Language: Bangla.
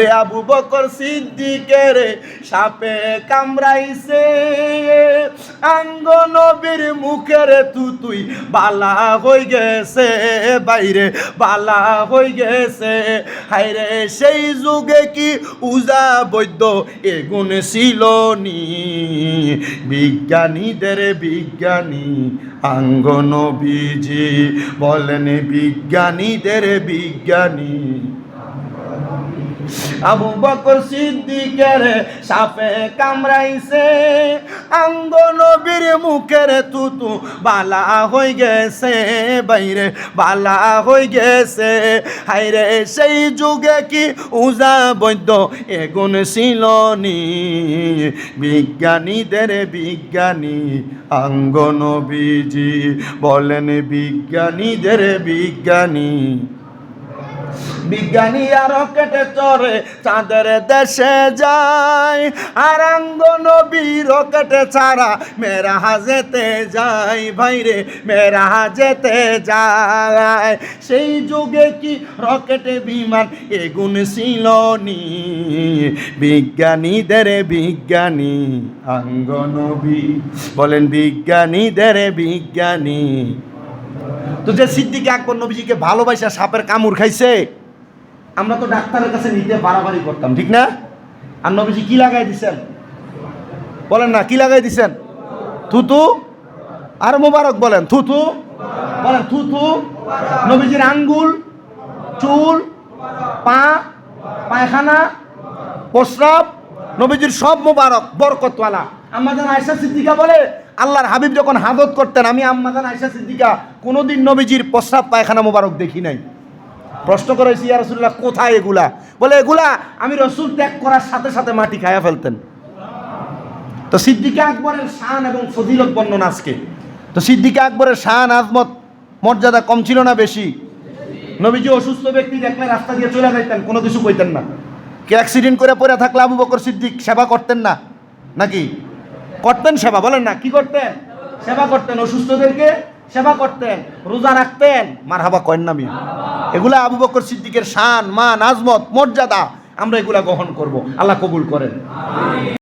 আবু বকর সিদ্দিকের সাপে কামড়াইছে, আঙ্গ নবীর মুখের তুই বালা হয়ে গেছে, বাইরে বালা হয়ে গেছে। হায়রে সেই যুগে কি উজা বৈদ্য এগুণ ছিল নি, বিজ্ঞানীদের বিজ্ঞানী আঙ্গ নবীজি বলেন বিজ্ঞানীদের বিজ্ঞানী। আবু বকর সিদ্দিকের সাপে কামড়াইছে, আঙ্গ নবীর মুখের তুতু বালা হয়ে গেছে, বাইরে বালা হয়ে গেছে। হায়রে সেই যুগে কি উজা বৈদ্য এগুণ ছিল নি, বিজ্ঞানীদের বিজ্ঞানী আঙ্গ নবীজি বলেন বিজ্ঞানীদের বিজ্ঞানী। বিজ্ঞানীরা রকেটে চড়ে চাঁদের দেশে যায়, আর আঙ্গ নবী রকেটে ছাড়া মেরাজেতে যায়, ভাইরে মেরাজেতে যায়। সেই যুগে কি রকেটে বিমান এগুণ ছিল নি, বিজ্ঞানীদের বিজ্ঞানী আঙ্গ নবী বলেন বিজ্ঞানীদের বিজ্ঞানী। তো যে সিদ্দিক আকবর নবীজিকে ভালোবাসা সাপের কামড় খাইছে, আমরা তো ডাক্তারের কাছে নিতে বাড়াবাড়ি করতাম, ঠিক না? আর নবীজি কি লাগাই দিছেন বলেন না, কি লাগাই দিছেন? থুতু। আর মোবারক বলেন থুতু, বলেন থুতু। নবীজির আঙ্গুল, চুল, পা, পায়খানা, প্রস্রাব, নবীজির সব মোবারক বরকতওয়ালা। আম্মাজান আয়েশা সিদ্দিকা বলে আল্লাহর হাবিব যখন হাদত করতেন, আমি আম্মাজান আয়েশা সিদ্দিকা কোনোদিন নবীজির প্রস্রাব পায়খানা মোবারক দেখি নাই। প্রশ্ন করেছি ইয়া রাসূলুল্লাহ কোথায় এগুলা? বলে এগুলা আমি রসুল ত্যাগ করার সাথে সাথে মাটি খায়া ফেলতেন। তো সিদ্দিকা আকবরের শান এবং ফজিলত বর্ণনা আজকে। তো সিদ্দিকা আকবরের শান আজমত মর্যাদা কম ছিল না বেশি? নবীজি অসুস্থ ব্যক্তি দেখলে রাস্তা দিয়ে চলে যাইতেন, কোনো কিছু কইতেন না। কে অ্যাক্সিডেন্ট করে পড়ে থাকলে আবু বকর সিদ্দিক সেবা করতেন না নাকি? করতেন সেবা, বলেন না কি করতেন? সেবা করতেন, অসুস্থদেরকে সেবা করতেন, রোজা রাখতেন। মারহাবা কয়েন না মিয়া? এগুলা আবু বকর সিদ্দিকের শান, মান, আজমত, মর্যাদা। আমরা এগুলা গ্রহণ করব, আল্লাহ কবুল করেন।